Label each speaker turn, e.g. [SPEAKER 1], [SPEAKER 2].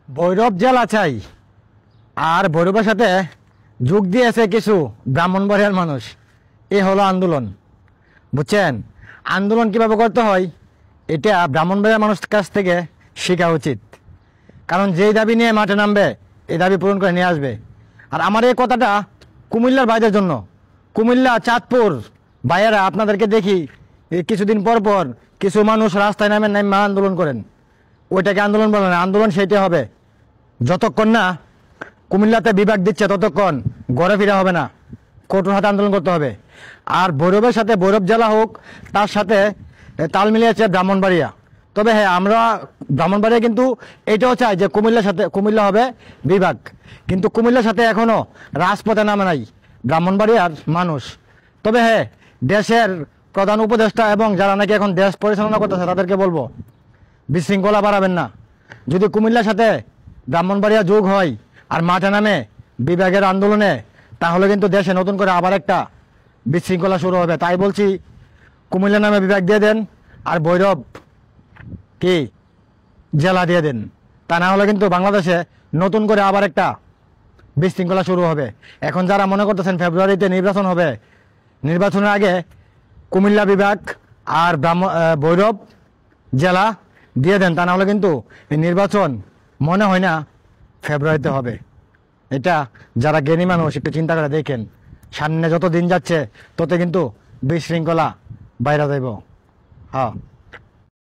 [SPEAKER 1] ভৈরব জেলা চাই, আর ভৈরবের সাথে যোগ দিয়েছে কিছু ব্রাহ্মণবাড়িয়ার মানুষ। এ হলো আন্দোলন, বুঝছেন? আন্দোলন কিভাবে করতে হয় এটা ব্রাহ্মণবাড়িয়ার মানুষের কাছ থেকে শেখা উচিত। কারণ যেই দাবি নিয়ে মাঠে নামবে এই দাবি পূরণ করে নিয়ে আসবে। আর আমার এই কথাটা কুমিল্লার ভাইদের জন্য, কুমিল্লা চাঁদপুর ভাইয়েরা, আপনাদেরকে দেখি এই কিছুদিন পর পর কিছু মানুষ রাস্তায় নামে আন্দোলন করেন। ওইটাকে আন্দোলন বলে না, আন্দোলন সেইটাই হবে। যতক্ষণ না কুমিল্লাতে বিভাগ দিচ্ছে ততক্ষণ ঘরে ফিরা হবে না, কঠোর হাতে আন্দোলন করতে হবে। আর ভৈরবের সাথে, ভৈরব জেলা হোক, তার সাথে তাল মিলিয়েছে ব্রাহ্মণবাড়িয়া। তবে হ্যাঁ, আমরা ব্রাহ্মণবাড়িয়া কিন্তু এটাও চাই যে কুমিল্লা হবে বিভাগ, কিন্তু কুমিল্লার সাথে এখনো রাজপথে নামে নাই ব্রাহ্মণবাড়িয়ার মানুষ। তবে হ্যাঁ, দেশের প্রধান উপদেষ্টা এবং যারা নাকি এখন দেশ পরিচালনা করতেছে তাদেরকে বলবো, বিশৃঙ্খলা বাড়াবেন না। যদি কুমিল্লার সাথে ব্রাহ্মণবাড়িয়া যোগ হয় আর মাঠে নামে বিভাগের আন্দোলনে, তাহলে কিন্তু দেশে নতুন করে আবার একটা বিশৃঙ্খলা শুরু হবে। তাই বলছি, কুমিল্লা নামে বিভাগ দিয়ে দেন আর ভৈরব কি জেলা দিয়ে দেন। তা না হলে কিন্তু বাংলাদেশে নতুন করে আবার একটা বিশৃঙ্খলা শুরু হবে। এখন যারা মনে করতেছেন ফেব্রুয়ারিতে নির্বাচন হবে, নির্বাচনের আগে কুমিল্লা বিভাগ আর ভৈরব জেলা দিয়ে দেন, তা না হলে কিন্তু এই নির্বাচন মনে হয় না ফেব্রুয়ারিতে হবে। এটা যারা জ্ঞানী মানুষ একটু চিন্তা করে দেখেন, সামনে যত দিন যাচ্ছে তত কিন্তু বিশৃঙ্খলা বাইরে যাইব। হ্যাঁ।